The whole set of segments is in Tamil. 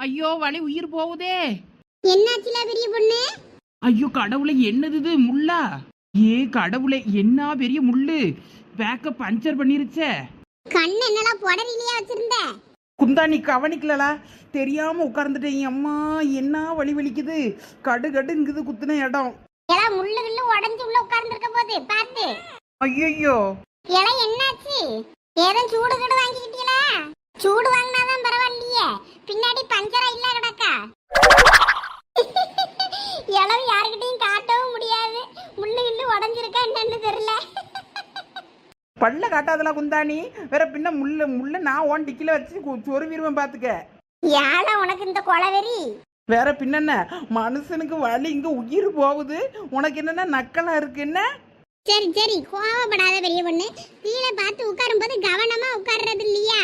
ஐயோ வலி உயிர் போகுதே. என்னாச்சுல பெரிய பொண்ணு? ஐயோ கடவுளே, என்னது இது முள்ளா? ஏ கடவுளே, என்ன பெரிய முள்ளு! பேக்க பஞ்சர் பண்ணிருச்சே. கண்ணு என்னலாம் புடரிலேயே வச்சிருந்த? குந்தா நீ கவனிக்கலலா, தெரியாம உட்கார்ந்துட்டேன். அம்மா என்ன வலி வலிக்குது, கடுகடுங்குது குத்துன இடம். எல்லாம் முள்ளு கிள்ளு உடஞ்சு உள்ள உட்கார்ந்துருக்க போது பார்த்து. ஐயோ எல்லாம் என்னாச்சு? ஏதோ சூடு கடு வாங்கிக்கிட்டீங்களா? சூடு வாங்கினாதான் பரவாயில்லையே, பின்னாடி பஞ்சரா இல்ல கிடக்கா. இளவு யாருக்கிட்டையும் காட்டவும் முடியாது, முள்ளு கிள்ளு உடஞ்சிருக்கா என்னன்னு தெரியல. பல்ல காட்டாதலா குந்தாணி, வேற பின்ன முள்ள முள்ள நான் ஓன் டிக்கில வச்சு சொருவிடுவேன் பாத்துக்க. யாழா உனக்கு இந்த கொலவெறி? வேற பின்ன மனுஷனுக்கு வலி இங்க உயிர் போகுது, உனக்கு என்னன்னா நக்கலா இருக்கு என்ன? சரி சரி கோவப்படாத பெரிய பொண்ணு, கீழே பார்த்து உட்காரும் போது கவனமா உட்கார்றது இல்லையா?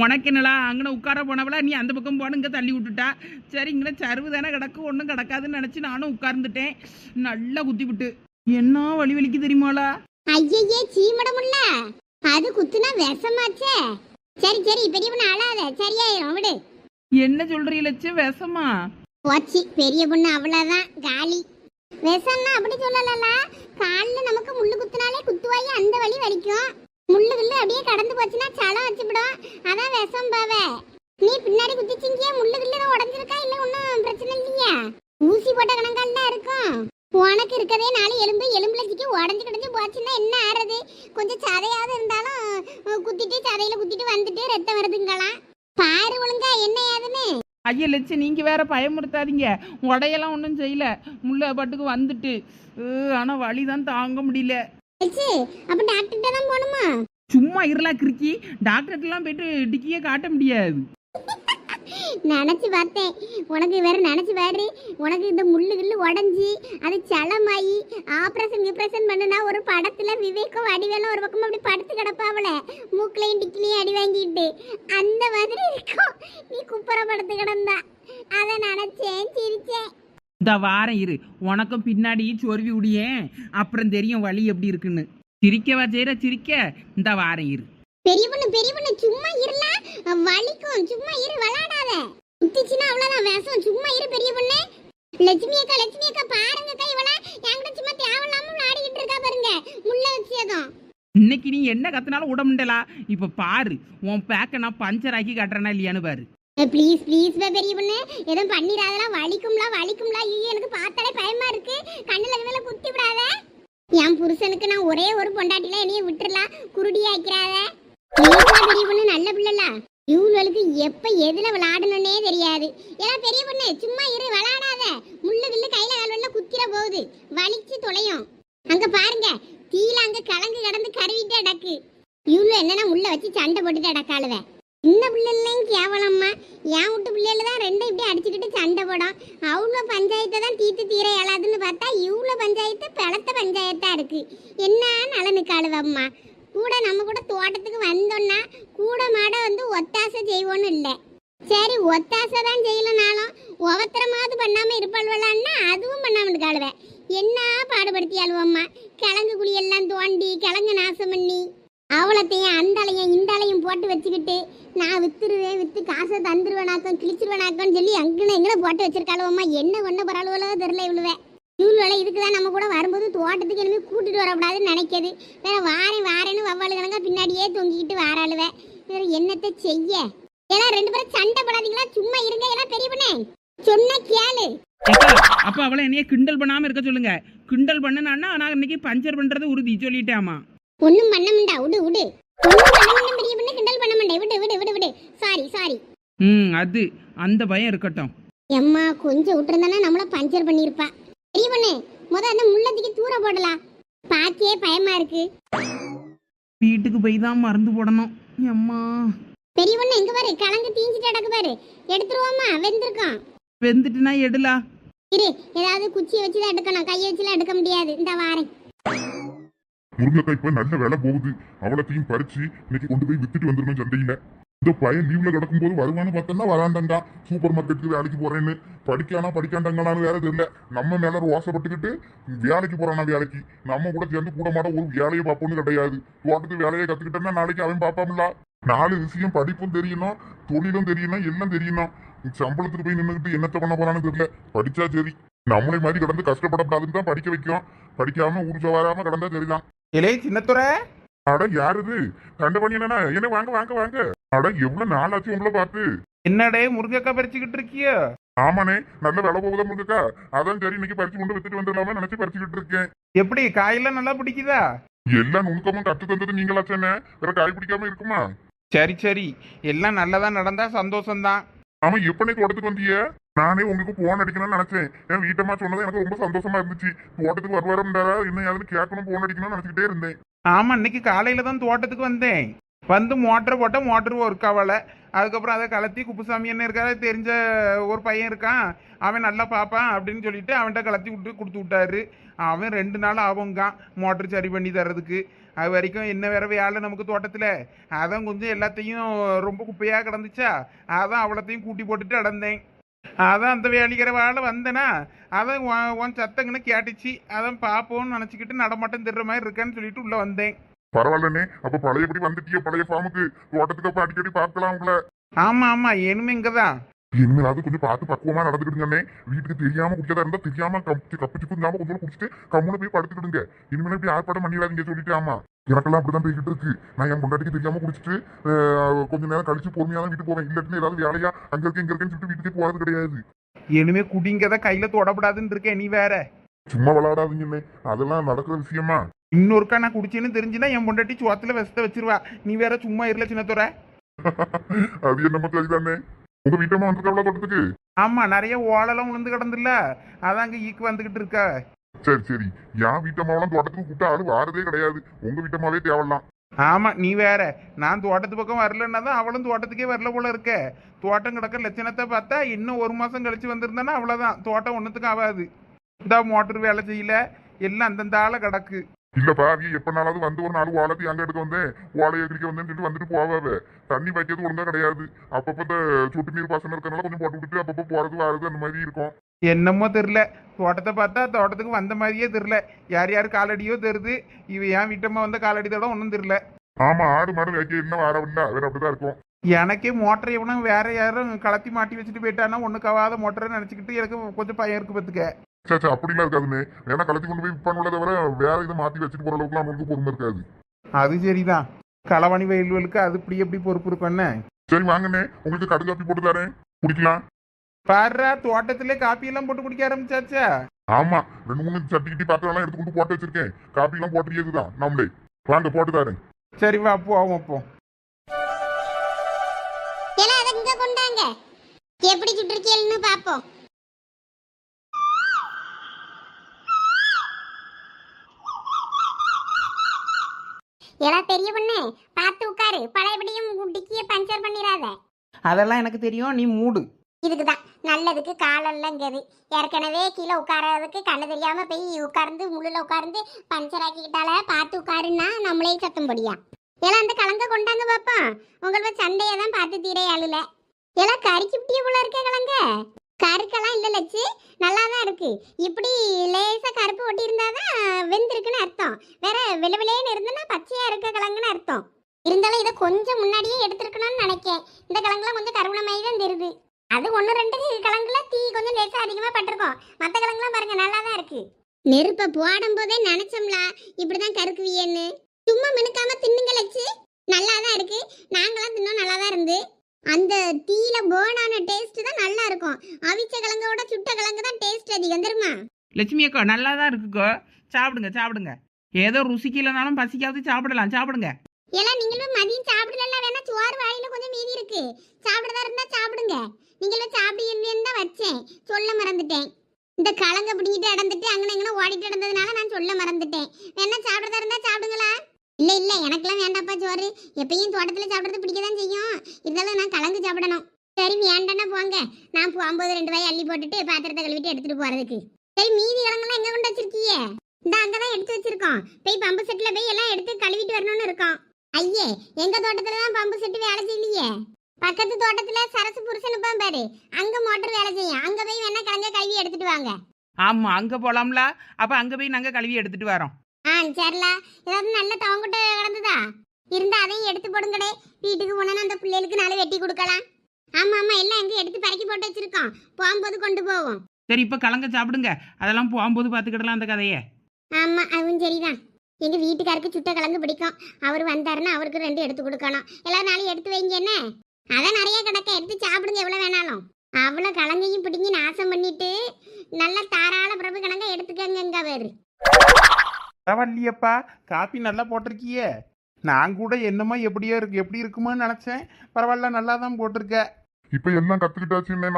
உனக்கு என்னலா, அங்கே உட்கார போனவளா நீ அந்த பக்கம் போன இங்கே தள்ளி விட்டுட்டா. சரி இங்கே சருவு தானே கிடக்கு, ஒன்றும் கிடக்காதுன்னு நினச்சி நானும் உட்கார்ந்துட்டேன். நல்லா குத்தி விட்டு என்ன வலி வலிக்கு தெரியுமாளா? ஐயே சீமடமுல்ல, அது குத்துனா விஷமாச்சே. சரி சரி பெரிய பொண்ணு அழாத, சரியாயிரும் விடு. என்ன சொல்றீ லட்சம்? விஷமா? போச்சு பெரிய பொண்ணு, அவ்வளவுதான் காலி. விஷம்னா அப்படி சொல்லல, காலில் நமக்கு முள்ளு குத்துனாலே குத்துவாயி அந்த வலி வலிக்கும். முள்ளு கிள்ளு அப்படியே கடந்து போச்சுன்னா சளம் வச்சுவிடும், அதான் விஷம் பாவ. நீ பின்னாடி குத்திச்சிங்கிய முள்ளு கிள்ளு உடஞ்சிருக்கா இல்ல ஒன்னும் பிரச்சனை இல்லையா? ஊசி போட்ட கணக்கால இருக்கும். உனக்கு இருக்கதே நாலு எலும்பு, எலும்புல சிக்கி உடஞ்சு கிடஞ்சு போச்சுன்னா என்ன ஆறது? கொஞ்சம் சதையாவது இருந்தாலும் குத்திட்டு சதையில குத்திட்டு வந்துட்டு ரத்தம் வருதுங்களாம். பாரு ஒழுங்கா என்ன ஏதுன்னு. ஐயா லட்சம், நீங்க வேற பயமுறுத்தாதீங்க, உடையெல்லாம் ஒன்றும் செய்யல, முள்ள பாட்டுக்கு வந்துட்டு. ஆனா வலிதான் தாங்க முடியல. அப்ப டாக்டர்கிட்ட தான் போகணுமா? சும்மா இருளா கிறுக்கி, டாக்டர்கிட்டலாம் போயிட்டு டிக்கியே காட்ட முடியாது. நினைச்சு பார்த்தேன், உனக்கு வேற நினைச்சு பாரு, உனக்கு இந்த முள்ளு கிள்ளு உடஞ்சி அது சளமாயி ஆப்ரேஷன் பண்ணுனா ஒரு படத்துல விவேகம் வடிவேலும் ஒரு பக்கம் அப்படி படுத்து கிடப்பாவல, மூக்கிலையும் டிக்கிலையும் அடி வாங்கிட்டு அந்த மாதிரி இருக்கும். நீ குப்புற படுத்து கிடந்தா அதை நினைச்சேன், சிரிச்சேன். இந்த வாரம் இரு, உனக்கும் பின்னாடி சொருவி விடியேன், அப்புறம் தெரியும் வலி எப்படி இருக்குன்னு. சிரிக்கவா செய்யற சிரிக்க? இந்த வாரம் இரு. பெரிய பொண்ணு சும்மா இருலாம், வலிக்கும், சும்மா இரு, விளையாடாத. குத்திச்சுன்னா அவ்வளவுதான் விஷம், சும்மா இரு பெரிய பொண்ணு. லட்சுமி அக்கா பாருங்கக்கா, இவளா என்கிட்ட சும்மா தேவையில்லாம விளையாடிக்கிட்டு இருக்கா பாருங்க, முள்ள வச்சதும். இன்னைக்கு நீ என்ன கத்துனாலும் விட முடியலா. இப்ப பாரு, உன் பேக்க நான் பஞ்சர் ஆக்கி காட்டுறேனா இல்லையான்னு பாரு. ப்ளீஸ் பெரிய பொண்ணு, எதுவும் பண்ணிடாதலாம், வலிக்கும்லா. ஐயோ எனக்கு பார்த்தாலே பயமா இருக்கு, கண்ணுல கண்ணுல குத்தி விடாத. என் புருஷனுக்கு நான் ஒரே ஒரு பொண்டாட்டில என்னைய விட்டுறலாம், குருடியா ஆக்கிறாத. பெரிய பொண்ணு நல்ல பிள்ளைல, இவங்களுக்கு எப்ப எதுல விளையாடணும்னே தெரியாது. ஏன்னா பெரிய பொண்ணு சும்மா இரு, விளையாடாத. முள்ளு கிள்ளு கையில கால்வெல்ல குத்திர போகுது, வலிச்சு தொலையும். அங்க பாருங்க, கீழே அங்க கலங்கு கடந்து கருவிட்டு அடக்கு. இவ்வளவு என்னன்னா முள்ள வச்சு சண்டை போட்டுட்டு அடக்காளுவ. இந்த பிள்ளைலாம் கேவலம்மா, என் வீட்டு பிள்ளைல தான் ரெண்டும் இப்படி அடிச்சுக்கிட்டு சண்டை போடும். அவ்வளோ பஞ்சாயத்தை தான் தீர்த்து தீர இயலாதுன்னு பார்த்தா இவ்வளோ பஞ்சாயத்து பலத்த பஞ்சாயத்தா இருக்கு. என்ன நலனுக்காளுவம்மா கூட நம்ம கூட தோட்டத்துக்கு வந்தோன்னா கூட மாட வந்து ஒத்தாசை செய்வோன்னு இல்லை. சரி ஒத்தாசை தான் செய்யலனாலும் ஒவத்திரமாவது பண்ணாம இருப்பாள்வலான்னா அதுவும் பண்ணாம இருக்காளுவ. என்ன பாடுபடுத்தியாளுவம்மா, கிழங்கு குழியெல்லாம் தோண்டி கிழங்கு நாசம் பண்ணி அவளத்தையும் அந்தாலையும் இந்தாலையும் போட்டு வச்சுக்கிட்டு நான் வித்து காசை தந்துருவேனாக்கம் கிழிச்சிருவேனாக்கன்னு சொல்லி அங்கன எங்கன போட்டு வச்சிருக்காளுவம்மா. என்ன ஒண்ணு பரவாயில்லவோ தெரியல இவ்வளவு இதுக்குதான் நம்ம கூட வரும்போது தோட்டத்துக்கு இனிமே கூட்டிட்டு வரக்கூடாதுன்னு நினைக்கிது. வேற வாரேன்னு வவ்வாலு கணக்கா பின்னாடியே தொங்கிக்கிட்டு வாராளுவ. வேற என்னத்தை செய்ய? எல்லாம் ரெண்டு பேரும் சண்டை போடாதீங்களா, சும்மா இருங்க. எல்லாம் பெரிய பண்ணே சொன்ன கேளு. அப்ப அவளை என்னைய கிண்டல் பண்ணாம இருக்க சொல்லுங்க. கிண்டல் பண்ணனா நான் இன்னைக்கு பஞ்சர் பண்றது உறுதி சொல்லிட்டேமா. ஒண்ணும் பண்ண மாட்டா, விடு ஒண்ணும் பண்ண மாட்டேன் பெரிய பண்ண, கிண்டல் பண்ண மாட்டேன், விடு சாரி. அது அந்த பயம் இருக்கட்டும். எம்மா கொஞ்சம் விட்டுருந்தானா நம்மள பஞ்சர் பண்ணிருப்பா. பெரிய பண்ணு அந்த முள்ளத்துக்கு தூர போடலாம், பாக்கே பயமா இருக்கு. வீட்டுக்கு போய் தான் மருந்து போடணும். எம்மா பெரிய பொண்ணு எங்க பாரு, கிழங்கு தீஞ்சிட்டு அடக்கு பாரு, எடுத்துருவோமா? வெந்திருக்கோம். வெந்துட்டுனா எடுலா இரு, ஏதாவது குச்சியை வச்சுதான் எடுக்கணும், கையை வச்சுலாம் எடுக்க முடியாது. இந்த வாரேன். முருங்கைக்காய் இப்ப நல்ல விலை போகுது, அவளத்தையும் பறிச்சு இன்னைக்கு கொண்டு போய் வித்துட்டு வந்துடணும் சந்தையில. இந்த பையன் லீவ்ல கிடக்கும் போது வருவான்னு பார்த்தோம்னா வராண்டா சூப்பர் மார்க்கெட்டுக்கு வேலைக்கு போறேன்னு. படிக்காண்டாங்களான்னு வேற தெரியல, நம்ம மேல ஒரு ஓசைப்பட்டுக்கிட்டு வேலைக்கு போறானா வேலைக்கு. நம்ம கூட சேர்ந்து கூட மாட்ட ஒரு வேலையை பார்ப்போம்னு கிடையாது. தோட்டத்துக்கு வேலையை கத்துக்கிட்டேன்னா நாளைக்கு அவன் பார்ப்பாம்ல. 4 விஷயம், படிப்பும் தெரியணும், தொழிலும் தெரியணும், எல்லாம் தெரியணும். சம்பளத்துக்கு போய் நின்றுக்கிட்டு என்னத்த பண்ண போறான்னு தெரியல. படிச்சா சரி, நம்மளே மாதிரி கிடந்து கஷ்டப்படக்கூடாதுன்னு தான் படிக்க வைக்கும். படிக்காம ஊருக்கு வராம கிடந்தா சரிதான். இளைய சின்னத்துறை. அட யாரு இது? கண்டபணி என்னன்னா என்ன வாங்க வாங்க வாங்க. அட எவ்வளவு நாள் ஆச்சு உங்களை பார்த்து. என்னடே முருங்கக்கா பறிச்சுக்கிட்டு இருக்கியோ? ஆமாண்ணே, நல்ல வேலை போகுதா முருங்கக்கா. அதான் சரி இன்னைக்கு பறிச்சு கொண்டு வித்துட்டு வந்துடலாமே நினைச்சு பறிச்சுக்கிட்டு இருக்கேன். எப்படி காயெல்லாம் நல்லா பிடிக்குதா? எல்லா நுணுக்கமும் கத்து தந்தது நீங்களாச்சேன்னு வேற காய் பிடிக்காம இருக்குமா? சரி சரி, எல்லாம் நல்லதா நடந்தா சந்தோஷம்தான். ஆமா, எப்பனே தோட்டத்துக்கு வந்தீங்க? நானே உங்களுக்கு போன் அடிக்கணும்னு நினைச்சேன். என் வீட்டம்மா சொன்னது எனக்கு ரொம்ப சந்தோஷமா இருந்துச்சு. தோட்டத்துக்கு வருவாருன்றாரா என்ன யாருன்னு கேட்கணும், போன் அடிக்கணும்னு நினைச்சுக்கிட்டே இருந்தேன். ஆமா, இன்னைக்கு காலையில தான் தோட்டத்துக்கு வந்தேன். வந்து மோட்டரை போட்டால் மோட்டர் ஒர்க் ஆகலை. அதுக்கப்புறம் அதை கலத்தி குப்புசாமி என்ன இருக்காரு தெரிஞ்ச ஒரு பையன் இருக்கான், அவன் நல்லா பார்ப்பான் அப்படின்னு சொல்லிட்டு அவன்கிட்ட கலத்தி விட்டு கொடுத்து விட்டாரு. அவன் 2 நாள் ஆகுங்கான் மோட்டர் சரி பண்ணி தர்றதுக்கு. அது வரைக்கும் என்ன வேற வேலை நமக்கு தோட்டத்தில். அதான் கொஞ்சம் எல்லாத்தையும் ரொம்ப குப்பையாக கிடந்துச்சா, அதான் அவ்வளோத்தையும் கூட்டி போட்டுட்டு நடந்தேன். அதான் அந்த வேலைக்கிற வேலை வந்தேனா, அதான் உன் சத்தங்கன்னு கேட்டுச்சு. அதான் பார்ப்போன்னு நினச்சிக்கிட்டு நடமாட்டம் திடுற மாதிரி இருக்கான்னு சொல்லிட்டு உள்ளே வந்தேன். பரவாயில்லண்ணே, அப்ப பழையபடி வந்துட்டீங்க பழைய ஃபார்முக்கு. தோட்டத்துக்கு அப்ப அடிக்கடி பார்க்கலாம் உங்களை. ஆமா ஆமா, இனிமே இங்கதான். இனிமேலாவது கொஞ்சம் பார்த்து பக்குவமா நடந்துக்கிடுங்கண்ணே. வீட்டுக்கு தெரியாம குடிச்சதா இருந்தா தெரியாம கப்பிச்சு இல்லாம கொஞ்சம் குடிச்சிட்டு கம்முன்னு போய் படுத்துக்கிடுங்க. இனிமேல் இப்படி ஆர்ப்பாட்டம் பண்ணிடாதீங்க சொல்லிட்டு. ஆமா, எனக்கெல்லாம் அப்படிதான் போய்கிட்டு இருக்கு. நான் என் பொண்டாட்டிக்கு தெரியாம குடிச்சிட்டு கொஞ்ச நேரம் கழிச்சு பொறுமையா தான் வீட்டுக்கு போவேன். இல்லாட்டின்னு ஏதாவது வேலையா அங்க இருக்கு இங்க இருக்குன்னு சொல்லிட்டு வீட்டுக்கே போறது கிடையாது. இனிமே குடிங்கதான் கையில தொடப்படாதுன்னு இருக்கேன். நீ வேற சும்மா விளையாடாதீங்கண்ணே, அதெல்லாம் நடக்கிற விஷயமா? இன்னொருக்கா நான் குடிச்சேன்னு தெரிஞ்சுன்னா என் பொண்டாட்டி சுவாத்துல விஷத்தை வச்சிருவா. நீ வேற சும்மா இருல சின்னத்துறை. அது என்னமோ சரிதானே. உங்க வீட்டம்மா வந்திருக்காங்களா தோட்டத்துக்கு? ஆமா, நிறைய ஓலெல்லாம் விழுந்து கிடந்துல்ல, அதான் அங்க ஈக்கு வந்துகிட்டு இருக்கா. சரி சரி, என் வீட்டம்மாவெல்லாம் தோட்டத்துக்கு கூப்பிட்டு ஆளு வாரதே கிடையாது. உங்க வீட்டம்மாவே தேவலாம். ஆமா, நீ வேற. நான் தோட்டத்து பக்கம் வரலன்னா தான் அவளும் தோட்டத்துக்கே வரல போல இருக்க. தோட்டம் கிடக்க லட்சணத்தை பார்த்தா இன்னும் 1 மாசம் கழிச்சு வந்திருந்தானா அவ்வளவுதான், தோட்டம் ஒன்றுத்துக்கு ஆகாது. இந்த மோட்டர் வேலை செய்யல, எல்லாம் அந்தந்த ஆள கிடக்கு. இல்லப்பா, நீ எப்பனாலாவது வந்து ஒரு 4 வாழத்தை அங்க எடுக்க வந்தேன், ஓலையை கிரிக்க வந்தேன்னு வந்துட்டு போவாவே. தண்ணி வைக்கிறது ஒழுங்கா கிடையாது. அப்பப்ப சொட்டு நீர் பாசனம் இருக்கிறனால கொஞ்சம் போட்டு விட்டுட்டு அப்பப்போ போறது வாருது அந்த மாதிரி இருக்கும். என்னமோ தெரில, தோட்டத்தை பார்த்தா தோட்டத்துக்கு வந்த மாதிரியே தெரில. யார் யார் காலடியோ தெரியுது, இவ ஏன் வீட்டம்மா வந்த காலடி தடம் ஒன்றும் தெரில. ஆமா, ஆடு மாடு வைக்க இன்னும் வரவில்லை, வேற அப்படிதான் இருக்கும். எனக்கே மோட்டரை எவனும் வேற யாரும் கலத்தி மாட்டி வச்சுட்டு போயிட்டானா ஒண்ணுக்காவாத மோட்டரை நினைச்சுக்கிட்டு எனக்கு கொஞ்சம் பயம் இருக்கு பத்துக்க. சரி அப்படிலாம் இருக்காதுன்னு, ஏன்னா கலத்தி கொண்டு போய் விற்பானுள்ள தவிர வேற இதை மாத்தி வச்சுட்டு போற அளவுக்கு நம்மளுக்கு பொறுமை இருக்காது. அது சரிதான், களவாணி வயல்வெளுக்கு அது இப்படி எப்படி பொறுப்பு இருக்குன்னு. சரி வாங்கண்ணே, உங்களுக்கு கடு காப்பி போட்டு தரேன், குடிக்கலாம். பாரு, தோட்டத்திலே காப்பி எல்லாம் போட்டு குடிக்க ஆரம்பிச்சாச்சா? ஆமா, 2-3 சட்டிக்கிட்டி பாத்திரம் எடுத்து கொண்டு போட்டு வச்சிருக்கேன். காப்பி எல்லாம் போட்டுறதுதான் நம்மளே. வாங்க போட்டு தரேன். சரி வா, போவோம் அப்போ. எல்லாம் அதை இங்க கொண்டாங்க, எப்படி சுட்டிருக்கீங்கன்னு பாப்போம். எல்லாம் பெரிய பொண்ணு பார்த்து உட்காரு, பழையபடியும் டிக்கிய பஞ்சர் பண்ணிடாத. அதெல்லாம் எனக்கு தெரியும், நீ மூடு. இதுக்குதான் நல்லதுக்கு காலெல்லாங்கிறது. ஏற்கனவே கீழே உட்காரதுக்கு கண்ணு தெரியாம போய் உட்கார்ந்து முள்ளுல உட்கார்ந்து பஞ்சர் ஆக்கிக்கிட்டால பார்த்து உட்காருன்னா நம்மளே சத்தம் பொடியா. எல்லாம் அந்த கலங்க கொண்டாங்க பாப்பா. உங்களோட சண்டையை தான் பார்த்து தீரே ஆளுல. எல்லாம் கறிக்கு பிட்டிய போல இருக்க கலங்க. கருக்கெல்லாம் இல்ல லட்சு, நல்லா தான் இருக்கு. இப்படி லேசா கருப்பு ஒட்டி இருந்தாதான் வெந்திருக்குன்னு அர்த்தம். வேற வெள்ளவெளேன்னு இருந்ததுன்னா பச்சையா இருக்க கிழங்குன்னு அர்த்தம். இருந்தாலும் இதை கொஞ்சம் முன்னாடியே எடுத்துருக்கணும்னு நினைக்கேன். இந்த கிழங்குலாம் கொஞ்சம் கருவணமாயி தான் தெரியுது. அது 1-2 கிழங்குல தீ கொஞ்சம் லேசா அதிகமா பட்டிருக்கோம். மற்ற கிழங்குலாம் பாருங்க நல்லா தான் இருக்கு. நெருப்பை போடும் போதே நினைச்சோம்ல இப்படிதான் கருக்குவியன்னு. சும்மா மினுக்காம தின்னுங்க லட்சு, நல்லா தான் இருக்கு. நாங்களாம் தின்னோம், நல்லா தான் இருந்து. அந்த தீயில போனான டேஸ்ட் தான் நல்லா இருக்கும். அவிச்ச கிழங்கோட சுட்ட கிழங்கு தான் டேஸ்ட் அதிகம் தெரியுமா? லட்சுமி அக்கா நல்லா தான் இருக்குக்கோ, சாப்பிடுங்க சாப்பிடுங்க. ஏதோ ருசிக்கு இல்லைனாலும் பசிக்காவது சாப்பிடலாம், சாப்பிடுங்க. எல்லாம் நீங்களும் மதியம் சாப்பிடலாம், வேணா சோறு வாயில கொஞ்சம் மீதி இருக்கு, சாப்பிடதா இருந்தா சாப்பிடுங்க. நீங்களும் சாப்பிடுன்னு தான் வச்சேன், சொல்ல மறந்துட்டேன். இந்த கிழங்க பிடிங்கிட்டு இடந்துட்டு அங்கே எங்கே ஓடிட்டு இடந்ததுனால நான் சொல்ல மறந்துட்டேன். வேணா சாப்பிடதா இருந்தா சாப்பிடுங்களா? இல்லை இல்லை, எனக்கெல்லாம் வேண்டாப்பா சோறு. எப்பயும் தோட்டத்தில் சாப்பிட்றது பிடிக்க தான் செய்யும். இருந்தாலும் நான் கிழங்கு சாப்பிடணும். சரி வேண்டானா போங்க, நான் போகும்போது 2 வாய் அள்ளி போட்டுட்டு பாத்திரத்தை கழுவிட்டு எடுத்துட்டு போறதுக்கு. சரி மீதி கிழங்கெல்லாம் எங்க கொண்டு வச்சிருக்கீங்க? இந்த அங்கதான் எடுத்து வச்சிருக்கோம். போய் பம்பு செட்ல போய் எல்லாம் எடுத்து கழுவிட்டு வரணும்னு இருக்கோம். ஐயே, எங்க தோட்டத்துல தான் பம்பு செட்டு வேலை செய்யலையே. பக்கத்து தோட்டத்துல சரசு புருஷன் பாரு, அங்க மோட்டர் வேலை செய்யும். அங்க போய் வேணா கிழங்க கழுவி எடுத்துட்டு வாங்க. ஆமா, அங்க போலாம்ல. அப்ப அங்க போய் நாங்க கழுவி எடுத்துட்டு வரோம். சரில, ஏதாவது நல்ல தவங்கிட்ட கிடந்ததா இருந்தா அதையும் எடுத்து போடுங்கடே. வீட்டுக்கு போனா அந்த பிள்ளைகளுக்கு 4 வெட்டி கொடுக்கலாம். ஆமா ஆமா, எல்லாம் எங்க எடுத்து பறக்கி போட்டு வச்சிருக்கோம், போகும்போது கொண்டு போவோம். சரி இப்போ கலங்க சாப்பிடுங்க, அதெல்லாம் போகும்போது பார்த்துக்கிடலாம் அந்த கதையை. ஆமா, அதுவும் சரிதான். எங்க வீட்டுக்காருக்கு சுட்ட கிழங்கு பிடிக்கும். அவர் வந்தாருன்னா அவருக்கு 2 எடுத்து கொடுக்கணும். எல்லா நாளையும் எடுத்து வைங்க என்ன. அதான் நிறைய கிடக்க, எடுத்து சாப்பிடுங்க எவ்வளவு வேணாலும். அவ்வளவு கிழங்கையும் பிடிங்கி நாசம் பண்ணிட்டு நல்லா தாராள பிரபு கணங்க எடுத்துக்கங்க வேறு. பரவாயில்லையப்பா, காப்பி நல்லா போட்டிருக்கியே. நான் கூட என்னமோ எப்படியோ இருக்கு, எப்படி இருக்குமோன்னு நினைச்சேன். பரவாயில்ல, நல்லா தான் போட்டிருக்க. இப்ப எல்லாம் கத்துக்கிட்டாச்சுன்னு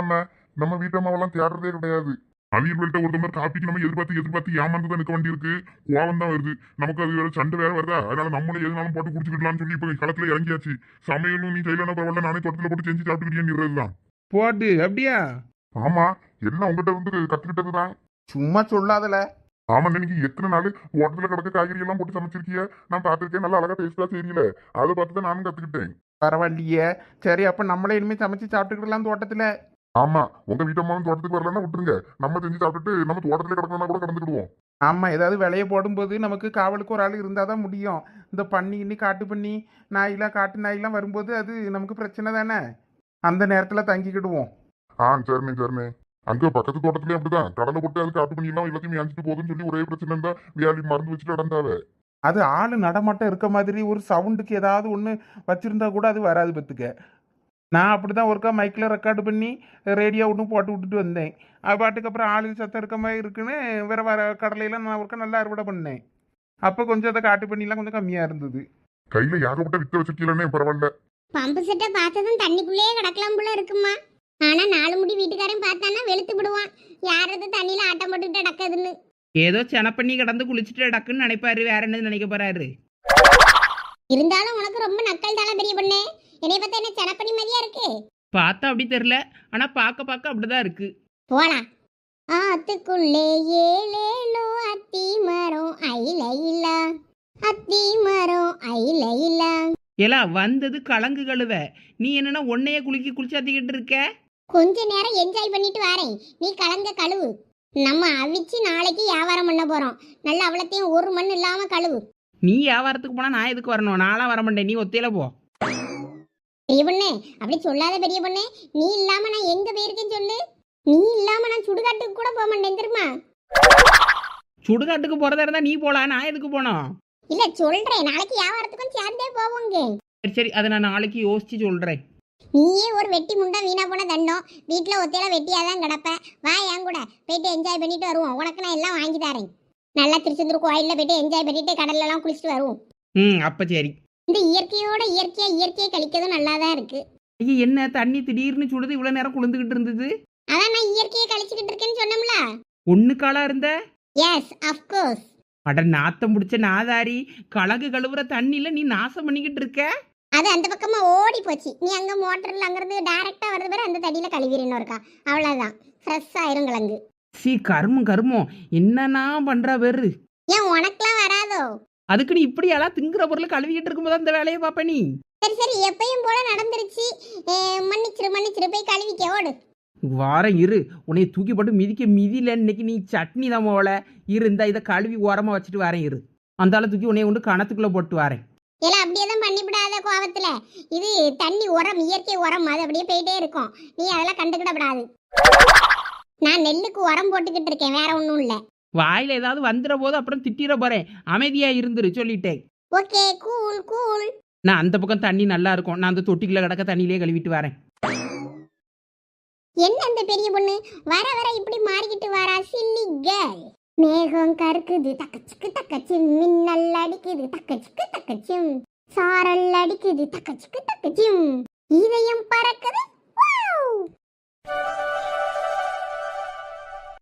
நம்ம வீட்டம்மாவெல்லாம் தேடுறதே கிடையாது. அவியல்கிட்ட ஒரு மாதிரி காப்பிக்கு நம்ம எதிர்பார்த்து ஏமாந்து தான் நிற்க வேண்டி இருக்கு. கோவம் தான் வருது நமக்கு. அது வேற சண்டை வேற வருதா, அதனால நம்மளே எதுனாலும் போட்டு குடிச்சுக்கலாம்னு சொல்லி இப்ப களத்துல இறங்கியாச்சு. சமையலும் நீ செய்யலன்னா பரவாயில்ல, நானே தோட்டத்துல போட்டு செஞ்சு சாப்பிட்டுக்கிட்டேன்னு. போட்டு அப்படியா? ஆமா, எல்லாம் உங்ககிட்ட வந்து கத்துக்கிட்டதுதான். சும்மா சொல்லாதல. ஆமா, நீங்க எத்தனை நாள் ஹோட்டல்ல கிடக்க காய்கறி எல்லாம் போட்டு சமைச்சிருக்கிய நான் பார்த்திருக்கேன். நல்லா அழகா டேஸ்டா தெரியல, அதை பார்த்து தான் நானும் கத்துக்கிட்டேன். பரவாயில்லையே. சரி, அப்ப நம்மளே இனிமே சமைச்சு சாப்பிட்டுக்கிடலாம் தோட்டத்துல. ஆமா, உங்க வீட்டம்மாவும் தோட்டத்துக்கு வரலன்னா விட்டுருங்க, நம்ம செஞ்சு சாப்பிட்டுட்டு நம்ம தோட்டத்துல கிடக்கணும்னா கூட கடந்துக்கிடுவோம். ஆமா, ஏதாவது விலையை போடும்போது நமக்கு காவலுக்கு ஒரு ஆள் இருந்தாதான் முடியும். இந்த பண்ணி இன்னி காட்டு பண்ணி நாயெல்லாம் காட்டு நாயெல்லாம் வரும்போது அது நமக்கு பிரச்சனை தானே. அந்த நேரத்துல தங்கிக்கிடுவோம். சரிண்ணே. அங்க பக்கத்து தோட்டத்திலயும் அப்படிதான் கடலை போட்டு அது காட்டு பண்ணி எல்லாம் எல்லாத்தையும் ஏஞ்சிட்டு போகுதுன்னு சொல்லி ஒரே பிரச்சனை இருந்தா வியாழி மருந்து வச்சுட்டு நடந்தாவே. அது ஆளு நடமாட்டம் இருக்க மாதிரி ஒரு சவுண்டுக்கு ஏதாவது ஒன்று வச்சிருந்தா கூட அது வராது பத்துக்க. நான் அப்படிதான் ஒருக்கா மைக்கில் ரெக்கார்டு பண்ணி ரேடியோ ஒன்று போட்டு விட்டுட்டு வந்தேன். அது பாட்டுக்கு அப்புறம் ஆளு சத்தம் இருக்க மாதிரி இருக்குன்னு வர கடலையெல்லாம் நான் ஒருக்கா நல்லா அறுவடை பண்ணேன். அப்போ கொஞ்சம் அதை காட்டு பண்ணிலாம் கொஞ்சம் கம்மியாக இருந்தது. கையில ஏகப்பட்ட வித்த வச்சிருக்கீங்களே, பரவாயில்ல. பம்பு செட்டை பார்த்ததும் தண்ணிக்குள்ளேயே கிடக்கலாம் போல இருக்குமா. ஆனா 4 முடி வீட்டுக்காரன் பார்த்தானா வெளுத்து விடுவான். யாரது தண்ணியில ஆட்டம் போட்டுக்கிட்டு அடக்குதுன்னு. ஏதோ செனப்பண்ணி கடந்து குளிச்சுட்டு டக்குன்னு நினைப்பாரு, வேற என்னது நினைக்க போறாரு. இருந்தாலும் உனக்கு ரொம்ப நக்கல் தாள பெரிய பொண்ணு. என்னைய பார்த்தா என்ன செனப்பணி மாதிரியா இருக்கு? பார்த்தா அப்படி தெரியல, ஆனா பார்க்க அப்படிதான் இருக்கு. போலாம். ஆத்துக்குள்ளே ஏலேலோ அத்தி மரம் ஐலையிலா, அத்தி மரம் ஐலையிலா. ஏலா வந்தது கலங்கு கழுவ, நீ என்னன்னா ஒன்னையே குளிச்சாத்திக்கிட்டு இருக்க. கொஞ்ச நேரம் என்ஜாய் பண்ணிட்டு வரேன், நீ கலங்க கழுவு. நம்ம அவிச்சு நாளைக்கு வியாபாரம் பண்ண போறோம். நல்லா அவ்வளத்தையும் ஒரு மண் இல்லாம கழுவு. நீ வியாபாரத்துக்கு போனா நான் எதுக்கு வரணும்? நான்லாம் வர மாட்டேன், நீ ஒத்தையில போ. பெரிய பொண்ணு அப்படி சொல்லாத பெரிய பொண்ணு. நீ இல்லாம நான் எங்க போயிருக்கேன்னு சொல்லு. நீ இல்லாம நான் சுடுகாட்டுக்கு கூட போக மாட்டேன் தெரியுமா? சுடுகாட்டுக்கு போறதா இருந்தா நீ போலாம், நான் எதுக்கு போனோம்? இல்ல சொல்றேன், நாளைக்கு வியாபாரத்துக்கும் சேர்ந்தே போவோங்க. சரி அதை நான் நாளைக்கு யோசிச்சு சொல்றேன். நீயே ஒரு வெட்டி முண்டா வீணா போன தண்டம். வீட்டுல ஒத்தையில வெட்டியாதான் கிடப்ப. வா என் கூட போயிட்டு என்ஜாய் பண்ணிட்டு வருவோம். உனக்கு நான் எல்லாம் வாங்கி தரேன். நல்லா திருச்செந்தூர் கோயில்ல போயிட்டு என்ஜாய் பண்ணிட்டு கடல்ல எல்லாம் குளிச்சுட்டு வருவோம். அப்ப சரி. இந்த இயற்கையோட இயற்கையை கழிக்கிறதும் நல்லாதான் இருக்கு. ஐயா என்ன தண்ணி திடீர்னு சுடுது, இவ்வளவு நேரம் குளிந்துகிட்டு இருந்தது. அதான் நான் இயற்கையை கழிச்சுக்கிட்டு இருக்கேன்னு சொன்னோம்ல. ஒண்ணு காலா இருந்த. Yes of course. அட நாத்தம் முடிச்ச நாதாரி, கலகு கழுவுற தண்ணியில நீ நாசம் பண்ணிக்கிட்டு இருக்க. அது அந்த பக்கமா ஓடி போச்சு. நீ அங்க மோட்டர்ல அங்கிருந்து டைரக்டா வருது பேர் அந்த தண்ணியில கழுவிடணும் இருக்கா. அவ்வளவுதான், ஃப்ரெஷ் ஆயிரும் கிழங்கு. சி கருமம் என்னன்னா பண்றா பேரு. ஏன் உனக்குலாம் வராதோ? அதுக்கு நீ இப்படி எல்லாம் திங்குற பொருளை கழுவிக்கிட்டு இருக்கும்போது அந்த வேலையை பாப்ப நீ. சரி எப்பயும் போல நடந்துருச்சு. மன்னிச்சிரு போய் கழுவிக்க ஓடு. வாரம் இரு, உன்னை தூக்கி போட்டு மிதியில இன்னைக்கு நீ சட்னி தான் போல இருந்தா இதை கழுவி ஓரமா வச்சுட்டு வரேன் இரு. அந்த ஆளை தூக்கி உன்னை கொண்டு கணத்துக்குள்ள போட்டு வரேன். எல்லாம் அப்படியே தான் பண்ணிவிடாத கோவத்துல. இது தண்ணி உரம், இயற்கை உரம், அது அப்படியே போயிட்டே இருக்கும். நீ அதெல்லாம் கண்டுக்கிடப்படாது. நான் நெல்லுக்கு உரம் போட்டுக்கிட்டு இருக்கேன், வேற ஒன்றும் இல்லை. வாயில ஏதாவது வந்துட போது அப்புறம் திட்டிட போறேன். அமைதியா இருந்துரு சொல்லிட்டேன். Okay cool. நான் அந்த பக்கம் தண்ணி நல்லா இருக்கும், நான் அந்த தொட்டிக்குள்ள கிடக்க தண்ணியிலே கழுவிட்டு வரேன். என்ன அந்த பெரிய பொண்ணு வர இப்படி மாறிக்கிட்டு வரா? Chilli girl. மேகம் கருக்குது தக்கச்சுக்கு தக்கச்சும், மின்னல் அடிக்குது தக்கச்சுக்கு தக்கச்சும், சாரல் அடிக்குது தக்கச்சுக்கு தக்கச்சும், இதயம்